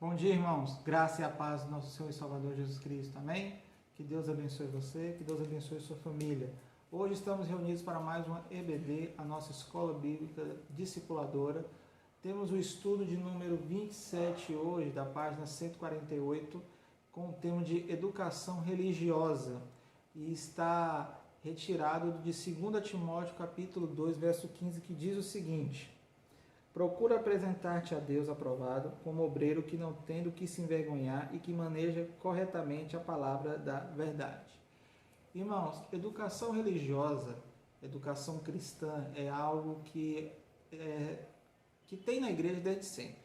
Bom dia, irmãos. Graça e a paz do nosso Senhor e Salvador Jesus Cristo. Amém? Que Deus abençoe você, que Deus abençoe sua família. Hoje estamos reunidos para mais uma EBD, a nossa Escola Bíblica Discipuladora. Temos o estudo de número 27 hoje, da página 148, com o tema de Educação Religiosa. E está retirado de 2 Timóteo, capítulo 2, verso 15, que diz o seguinte: procura apresentar-te a Deus aprovado, como obreiro que não tem do que se envergonhar e que maneja corretamente a palavra da verdade. Irmãos, educação religiosa, educação cristã é algo que tem na igreja desde sempre.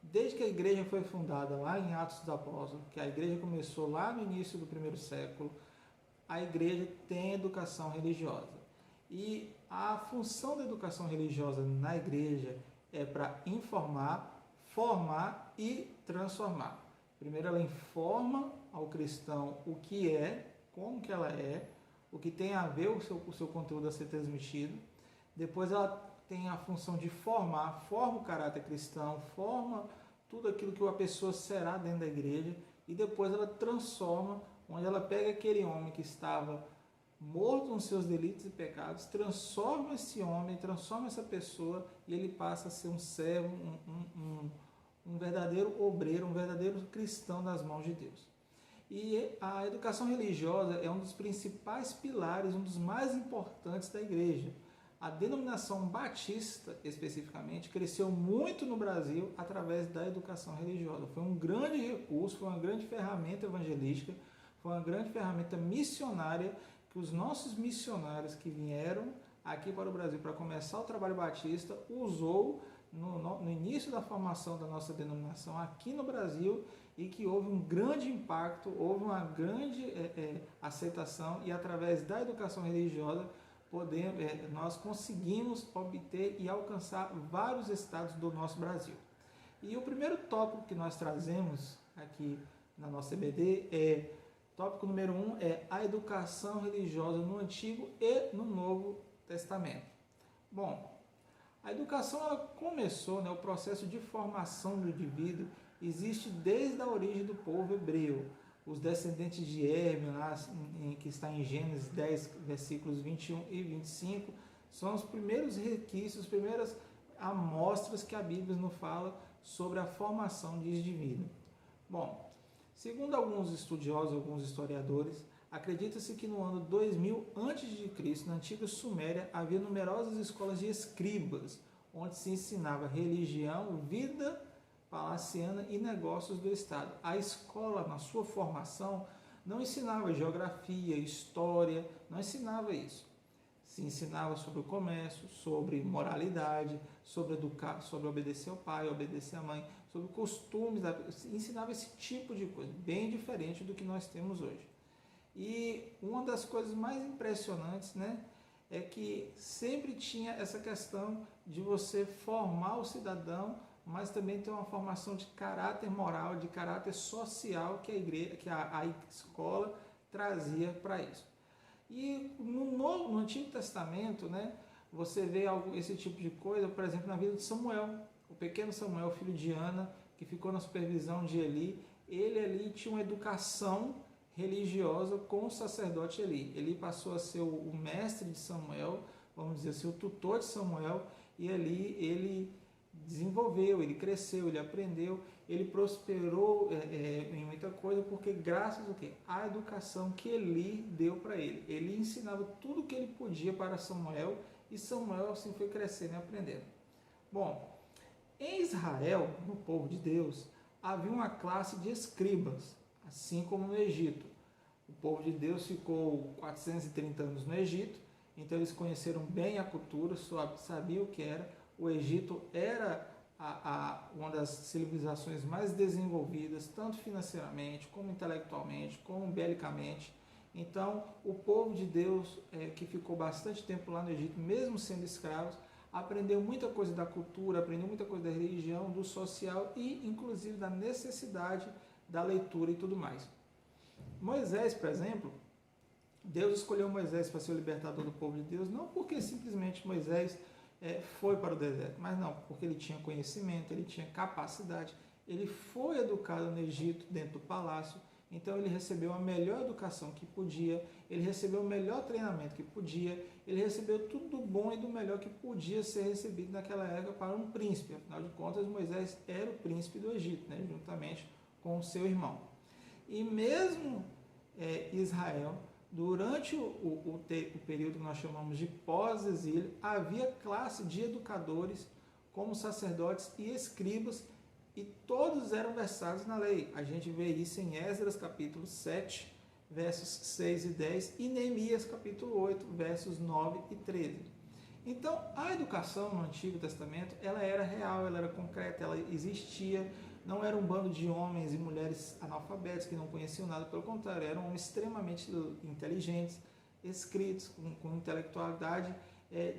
Desde que a igreja foi fundada lá em Atos dos Apóstolos, que a igreja começou lá no início do primeiro século, a igreja tem educação religiosa. E a função da educação religiosa na igreja é para informar, formar e transformar. Primeiro ela informa ao cristão o que é, como que ela é, o que tem a ver o seu conteúdo a ser transmitido. Depois ela tem a função de formar, forma o caráter cristão, forma tudo aquilo que a pessoa será dentro da igreja, e depois ela transforma, onde ela pega aquele homem que estava morto nos seus delitos e pecados, transforma esse homem, transforma essa pessoa, e ele passa a ser um servo, um verdadeiro obreiro, um verdadeiro cristão nas mãos de Deus. E a educação religiosa é um dos principais pilares, um dos mais importantes da igreja. A denominação batista, especificamente, cresceu muito no Brasil através da educação religiosa. Foi um grande recurso, foi uma grande ferramenta evangelística, foi uma grande ferramenta missionária que os nossos missionários que vieram aqui para o Brasil para começar o trabalho batista usou no início da formação da nossa denominação aqui no Brasil, e que houve um grande impacto, houve uma grande aceitação, e através da educação religiosa nós conseguimos obter e alcançar vários estados do nosso Brasil. E o primeiro tópico que nós trazemos aqui na nossa EBD é, tópico número 1, é a educação religiosa no Antigo e no Novo Testamento. Bom, a educação ela começou, o processo de formação do indivíduo existe desde a origem do povo hebreu. Os descendentes de Hermes, que está em Gênesis 10, versículos 21 e 25, são os primeiros requisitos, as primeiras amostras que a Bíblia nos fala sobre a formação de indivíduo. Bom, segundo alguns estudiosos, alguns historiadores, acredita-se que no ano 2000 a.C., na antiga Suméria, havia numerosas escolas de escribas, onde se ensinava religião, vida palaciana e negócios do Estado. A escola, na sua formação, não ensinava geografia, história, não ensinava isso. Se ensinava sobre o comércio, sobre moralidade, sobre educar, sobre obedecer ao pai, obedecer à mãe, sobre costumes, ensinava esse tipo de coisa, bem diferente do que nós temos hoje. E uma das coisas mais impressionantes, é que sempre tinha essa questão de você formar o cidadão, mas também ter uma formação de caráter moral, de caráter social que a escola trazia para isso. E no Antigo Testamento, você vê esse tipo de coisa, por exemplo, na vida de Samuel. O pequeno Samuel, filho de Ana, que ficou na supervisão de Eli, ele ali tinha uma educação religiosa com o sacerdote Eli. Eli passou a ser o mestre de Samuel, vamos dizer assim, o tutor de Samuel, e ali ele desenvolveu, ele cresceu, ele aprendeu, ele prosperou em muita coisa, porque graças ao quê? À educação que Eli deu para ele. Ele ensinava tudo o que ele podia para Samuel, e Samuel assim foi crescendo e aprendendo. Bom, em Israel, no povo de Deus, havia uma classe de escribas, assim como no Egito. O povo de Deus ficou 430 anos no Egito, então eles conheceram bem a cultura, sabiam o que era. O Egito era uma das civilizações mais desenvolvidas, tanto financeiramente, como intelectualmente, como belicamente. Então, o povo de Deus, que ficou bastante tempo lá no Egito, mesmo sendo escravos, aprendeu muita coisa da cultura, aprendeu muita coisa da religião, do social e, inclusive, da necessidade da leitura e tudo mais. Moisés, por exemplo, Deus escolheu Moisés para ser o libertador do povo de Deus, não porque simplesmente Moisés foi para o deserto, mas não, porque ele tinha conhecimento, ele tinha capacidade, ele foi educado no Egito, dentro do palácio, então ele recebeu a melhor educação que podia, ele recebeu o melhor treinamento que podia, ele recebeu tudo do bom e do melhor que podia ser recebido naquela época para um príncipe. Afinal de contas, Moisés era o príncipe do Egito, né, juntamente com o seu irmão. E mesmo Israel, durante o período que nós chamamos de pós-exílio, havia classe de educadores, como sacerdotes e escribas, e todos eram versados na lei. A gente vê isso em Esdras capítulo 7, versos 6 e 10, e Neemias capítulo 8, versos 9 e 13. Então, a educação no Antigo Testamento, ela era real, ela era concreta, ela existia. Não era um bando de homens e mulheres analfabetos que não conheciam nada, pelo contrário, eram homens extremamente inteligentes, escritos, com intelectualidade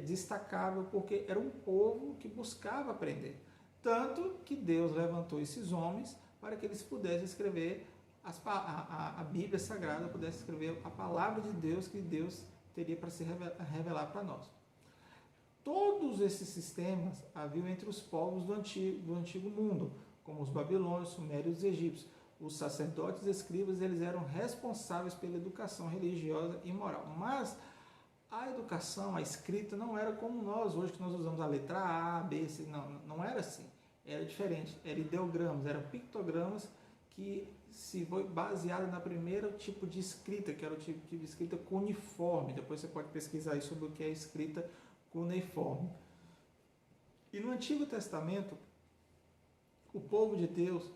destacável, porque era um povo que buscava aprender. Tanto que Deus levantou esses homens para que eles pudessem escrever a Bíblia Sagrada, pudessem escrever a palavra de Deus que Deus teria para se revelar para nós. Todos esses sistemas haviam entre os povos do antigo mundo, como os babilônios, sumérios e egípcios. Os sacerdotes e escribas, eles eram responsáveis pela educação religiosa e moral. Mas a educação, a escrita, não era como nós, hoje que nós usamos a letra A, B, C, não era assim. Era diferente, eram ideogramas, eram pictogramas que se foi baseado na primeira tipo de escrita, que era o tipo de escrita cuneiforme. Depois você pode pesquisar aí sobre o que é escrita cuneiforme. E no Antigo Testamento, o povo de Deus,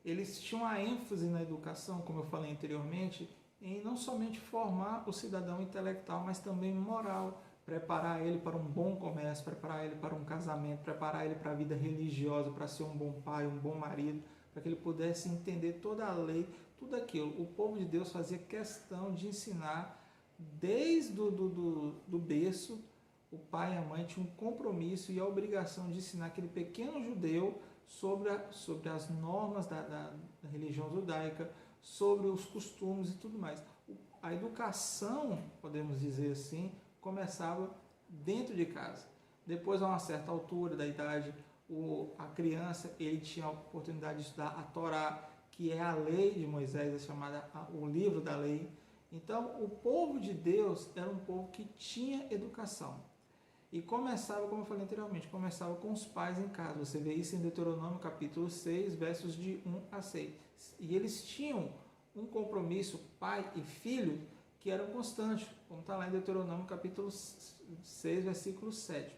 eles tinham a ênfase na educação, como eu falei anteriormente, em não somente formar o cidadão intelectual, mas também moral, preparar ele para um bom comércio, preparar ele para um casamento, preparar ele para a vida religiosa, para ser um bom pai, um bom marido, para que ele pudesse entender toda a lei, tudo aquilo. O povo de Deus fazia questão de ensinar desde do berço. O pai e a mãe tinham um compromisso e a obrigação de ensinar aquele pequeno judeu sobre as normas da religião judaica, sobre os costumes e tudo mais. A educação, podemos dizer assim, começava dentro de casa. Depois, a uma certa altura da idade, a criança ele tinha a oportunidade de estudar a Torá, que é a lei de Moisés, é chamada o livro da lei. Então, o povo de Deus era um povo que tinha educação. E começava, como eu falei anteriormente, começava com os pais em casa. Você vê isso em Deuteronômio capítulo 6, versos de 1 a 6. E eles tinham um compromisso, pai e filho, que era constante, como está lá em Deuteronômio capítulo 6, versículo 7.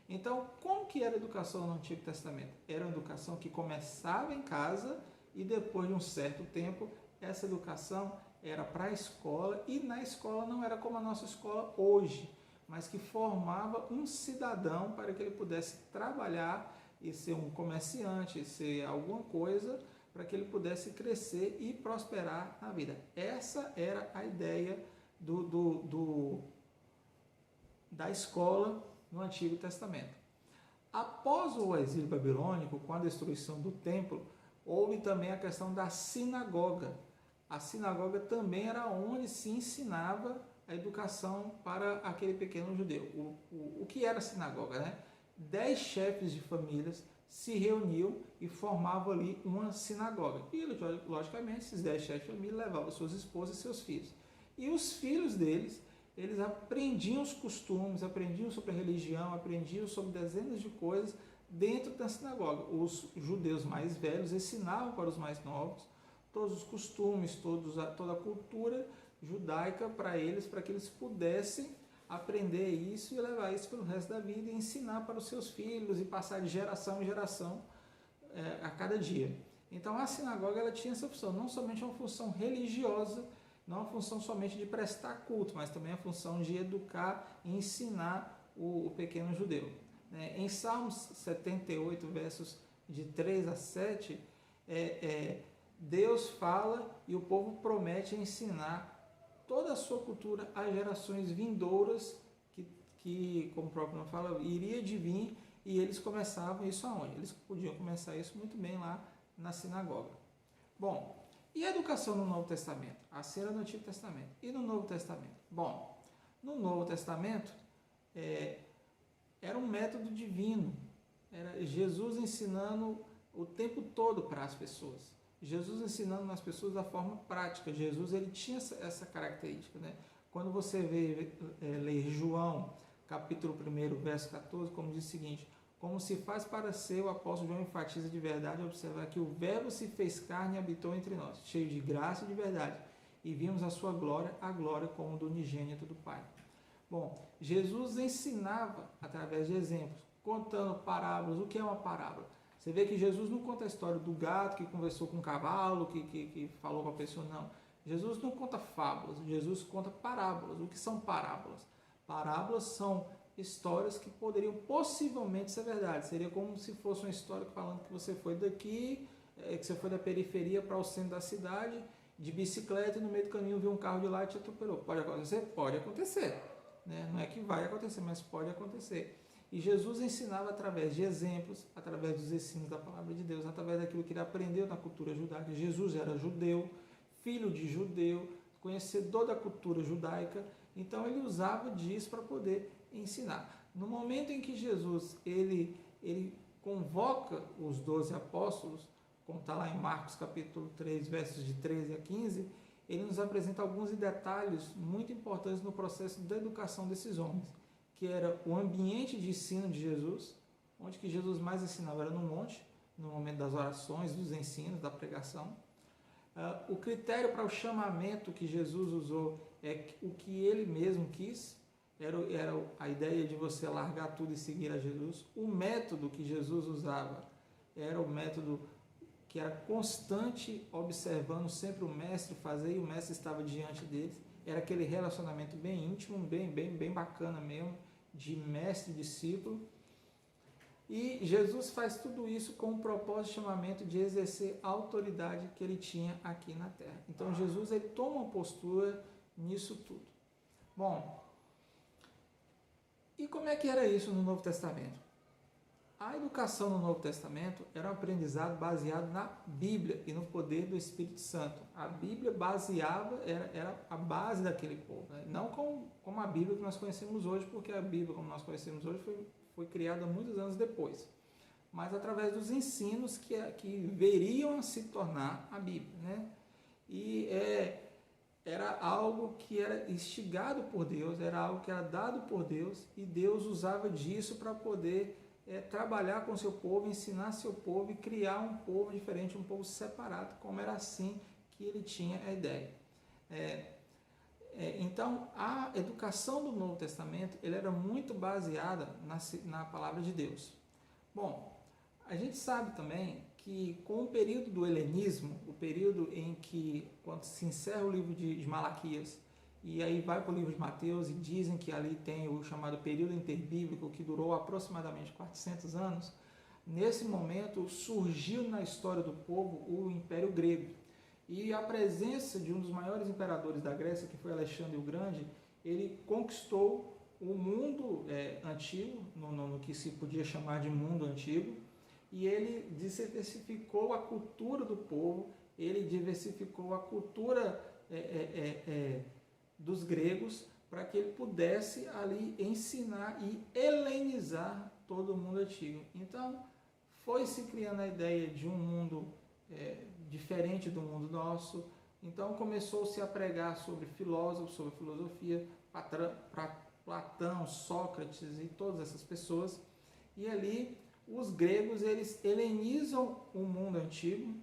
Então, como que era a educação no Antigo Testamento? Era uma educação que começava em casa e depois de um certo tempo, essa educação era para a escola, e na escola não era como a nossa escola hoje, mas que formava um cidadão para que ele pudesse trabalhar e ser um comerciante, ser alguma coisa, para que ele pudesse crescer e prosperar na vida. Essa era a ideia da escola no Antigo Testamento. Após o exílio babilônico, com a destruição do templo, houve também a questão da sinagoga. A sinagoga também era onde se ensinava a educação para aquele pequeno judeu. O que era a sinagoga, né? 10 chefes de famílias se reuniam e formavam ali uma sinagoga. E, logicamente, esses 10 chefes de família levavam suas esposas e seus filhos. E os filhos deles, eles aprendiam os costumes, aprendiam sobre a religião, aprendiam sobre dezenas de coisas dentro da sinagoga. Os judeus mais velhos ensinavam para os mais novos todos os costumes, toda a cultura judaica para eles, para que eles pudessem aprender isso e levar isso pelo resto da vida e ensinar para os seus filhos e passar de geração em geração a cada dia. Então a sinagoga ela tinha essa função, não somente uma função religiosa, não uma função somente de prestar culto, mas também a função de educar e ensinar o pequeno judeu. Em Salmos 78, versos de 3 a 7, Deus fala e o povo promete ensinar toda a sua cultura às gerações vindouras, que como o próprio nome fala, iria de vir, e eles começavam isso aonde? Eles podiam começar isso muito bem lá na sinagoga. Bom, e a educação no Novo Testamento? Assim era no Antigo Testamento. E no Novo Testamento? Bom, no Novo Testamento era um método divino. Era Jesus ensinando o tempo todo para as pessoas. Jesus ensinando as pessoas da forma prática. Jesus ele tinha essa característica, né? Quando você ler João, capítulo 1, verso 14, como diz o seguinte: como se faz para ser, o apóstolo João enfatiza de verdade, observar que o verbo se fez carne e habitou entre nós, cheio de graça e de verdade, e vimos a sua glória, a glória como do unigênito do Pai. Bom, Jesus ensinava através de exemplos, contando parábolas. O que é uma parábola? Você vê que Jesus não conta a história do gato que conversou com o cavalo, que falou com a pessoa, não. Jesus não conta fábulas, Jesus conta parábolas. O que são parábolas? Parábolas são histórias que poderiam possivelmente ser verdade. Seria como se fosse uma história falando que você foi daqui, que você foi da periferia para o centro da cidade, de bicicleta, e no meio do caminho viu um carro de lá e te atropelou. Pode acontecer? Pode acontecer. Né? Não é que vai acontecer, mas pode acontecer. E Jesus ensinava através de exemplos, através dos ensinos da palavra de Deus, através daquilo que ele aprendeu na cultura judaica. Jesus era judeu, filho de judeu, conhecedor da cultura judaica, então ele usava disso para poder ensinar. No momento em que Jesus ele convoca os 12 apóstolos, como está lá em Marcos capítulo 3, versos de 13 a 15, ele nos apresenta alguns detalhes muito importantes no processo da educação desses homens, que era o ambiente de ensino de Jesus, onde que Jesus mais ensinava era no monte, no momento das orações, dos ensinos, da pregação. O critério para o chamamento que Jesus usou é o que ele mesmo quis, era a ideia de você largar tudo e seguir a Jesus. O método que Jesus usava era o método que era constante, observando sempre o mestre fazer, e o mestre estava diante deles. Era aquele relacionamento bem íntimo, bem bacana mesmo, de mestre e discípulo. E Jesus faz tudo isso com o propósito de chamamento de exercer a autoridade que ele tinha aqui na terra. Então Jesus ele toma uma postura nisso tudo. Bom, e como é que era isso no Novo Testamento? A educação no Novo Testamento era um aprendizado baseado na Bíblia e no poder do Espírito Santo. A Bíblia era a base daquele povo, né? Não como a Bíblia que nós conhecemos hoje, porque a Bíblia como nós conhecemos hoje foi criada muitos anos depois, mas através dos ensinos que veriam a se tornar a Bíblia, né? E era algo que era instigado por Deus, era algo que era dado por Deus, e Deus usava disso para poder trabalhar com seu povo, ensinar seu povo e criar um povo diferente, um povo separado, como era assim que ele tinha a ideia. Então, a educação do Novo Testamento ele era muito baseada na palavra de Deus. Bom, a gente sabe também que com o período do helenismo, o período em que, quando se encerra o livro de Malaquias, e aí vai para o livro de Mateus, e dizem que ali tem o chamado período interbíblico, que durou aproximadamente 400 anos, nesse momento surgiu na história do povo o Império Grego. E a presença de um dos maiores imperadores da Grécia, que foi Alexandre o Grande, ele conquistou o mundo antigo, no que se podia chamar de mundo antigo, e ele diversificou a cultura do povo, ele diversificou a cultura dos gregos, para que ele pudesse ali ensinar e helenizar todo o mundo antigo. Então, foi se criando a ideia de um mundo diferente do mundo nosso. Então começou-se a pregar sobre filósofos, sobre filosofia, Platão, Sócrates e todas essas pessoas. E ali os gregos eles helenizam o mundo antigo,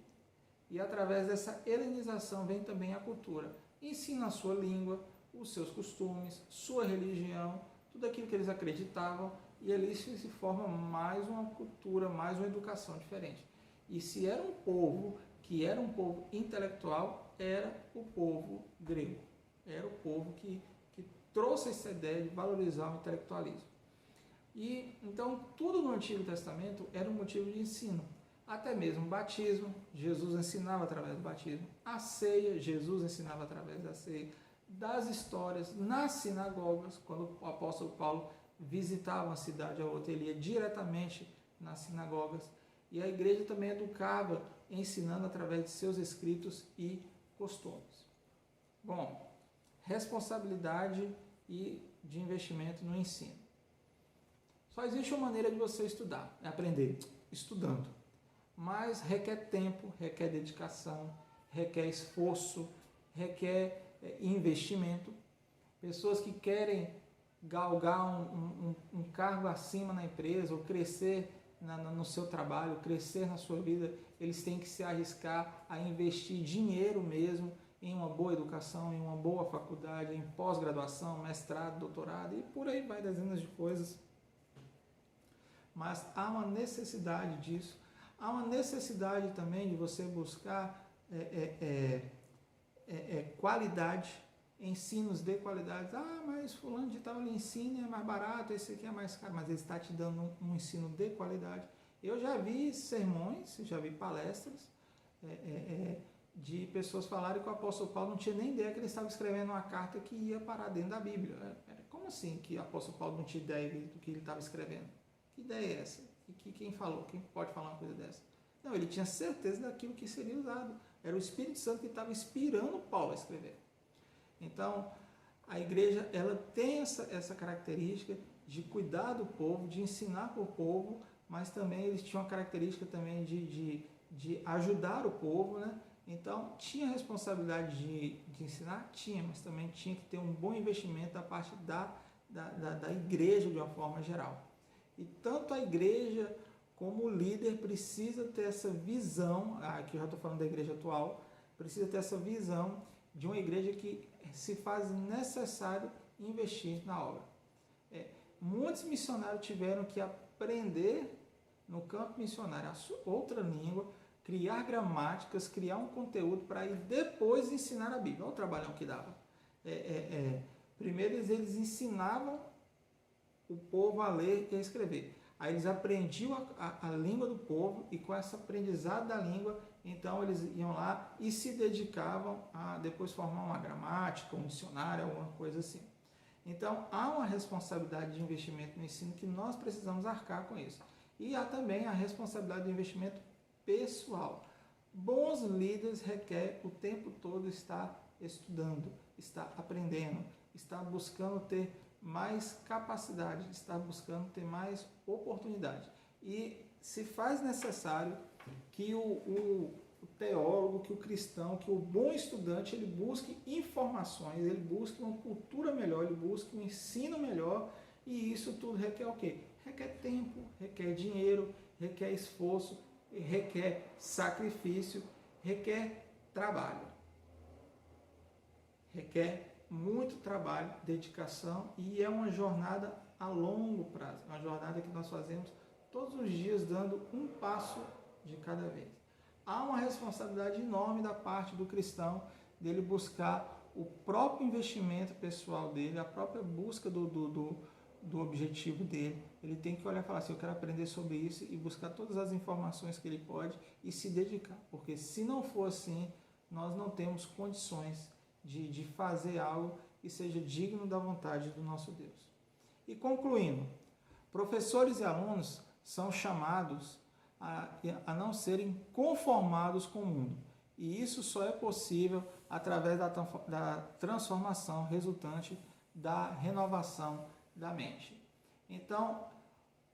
e através dessa helenização vem também a cultura. Ensina a sua língua, os seus costumes, sua religião, tudo aquilo que eles acreditavam, e ali se forma mais uma cultura, mais uma educação diferente. E se era um povo que era um povo intelectual, era o povo grego. Era o povo que trouxe essa ideia de valorizar o intelectualismo. E então tudo no Antigo Testamento era um motivo de ensino. Até mesmo o batismo, Jesus ensinava através do batismo. A ceia, Jesus ensinava através da ceia. Das histórias nas sinagogas, quando o apóstolo Paulo visitava uma cidade ou outra, ele ia diretamente nas sinagogas. E a igreja também educava, ensinando através de seus escritos e costumes. Bom, responsabilidade e de investimento no ensino. Só existe uma maneira de você estudar, é aprender estudando. mas requer tempo, requer dedicação, requer esforço, requer investimento. Pessoas que querem galgar um cargo acima na empresa ou crescer no seu trabalho, crescer na sua vida, eles têm que se arriscar a investir dinheiro mesmo em uma boa educação, em uma boa faculdade, em pós-graduação, mestrado, doutorado e por aí vai dezenas de coisas. Mas há uma necessidade disso. Há uma necessidade também de você buscar qualidade, ensinos de qualidade. Ah, mas fulano de tal ele ensina, é mais barato, esse aqui é mais caro, mas ele está te dando um ensino de qualidade. Eu já vi sermões, já vi palestras de pessoas falarem que o apóstolo Paulo não tinha nem ideia que ele estava escrevendo uma carta que ia parar dentro da Bíblia. Como assim que o apóstolo Paulo não tinha ideia do que ele estava escrevendo? Que ideia é essa? E quem falou? Quem pode falar uma coisa dessa? Não, ele tinha certeza daquilo que seria usado. Era o Espírito Santo que estava inspirando Paulo a escrever. Então, a igreja ela tem essa característica de cuidar do povo, de ensinar para o povo, mas também eles tinham a característica também de ajudar o povo, né? Então, tinha a responsabilidade de ensinar? Tinha, mas também tinha que ter um bom investimento da parte da igreja de uma forma geral. E tanto a igreja como o líder precisa ter essa visão, aqui eu já estou falando da igreja atual, precisa ter essa visão de uma igreja que se faz necessário investir na obra. Muitos missionários tiveram que aprender no campo missionário outra língua, criar gramáticas, criar um conteúdo para ir depois ensinar a Bíblia. Olha o trabalhão que dava. Primeiro eles ensinavam o povo a ler e a escrever. Aí eles aprendiam a língua do povo e com esse aprendizado da língua, então eles iam lá e se dedicavam a depois formar uma gramática, um dicionário, alguma coisa assim. Então há uma responsabilidade de investimento no ensino que nós precisamos arcar com isso. E há também a responsabilidade de investimento pessoal. Bons líderes requer o tempo todo estar estudando, estar aprendendo, estar buscando ter mais capacidade, estar buscando ter mais oportunidade. E se faz necessário que o teólogo, que o cristão, que o bom estudante, ele busque informações, ele busque uma cultura melhor, ele busque um ensino melhor, e isso tudo requer o quê? Requer tempo, requer dinheiro, requer esforço, requer sacrifício, requer trabalho. Requer muito trabalho, dedicação, e é uma jornada a longo prazo, uma jornada que nós fazemos todos os dias dando um passo de cada vez. Há uma responsabilidade enorme da parte do cristão dele buscar o próprio investimento pessoal dele, a própria busca do objetivo dele. Ele tem que olhar e falar assim, eu quero aprender sobre isso e buscar todas as informações que ele pode e se dedicar, porque se não for assim, nós não temos condições de fazer algo que seja digno da vontade do nosso Deus. E concluindo, professores e alunos são chamados a não serem conformados com o mundo. E isso só é possível através da transformação resultante da renovação da mente. Então,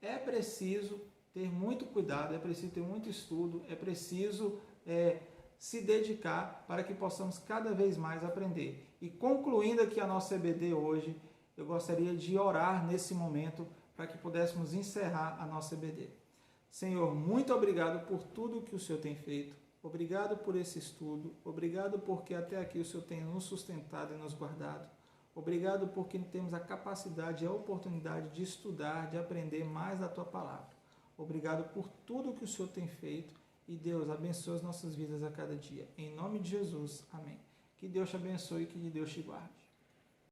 é preciso ter muito cuidado, é preciso ter muito estudo, é preciso se dedicar para que possamos cada vez mais aprender. E concluindo aqui a nossa EBD hoje, eu gostaria de orar nesse momento para que pudéssemos encerrar a nossa EBD. Senhor, muito obrigado por tudo que o Senhor tem feito. Obrigado por esse estudo. Obrigado porque até aqui o Senhor tem nos sustentado e nos guardado. Obrigado porque temos a capacidade e a oportunidade de estudar, de aprender mais da Tua Palavra. Obrigado por tudo que o Senhor tem feito. E Deus abençoe as nossas vidas a cada dia. Em nome de Jesus, amém. Que Deus te abençoe e que Deus te guarde.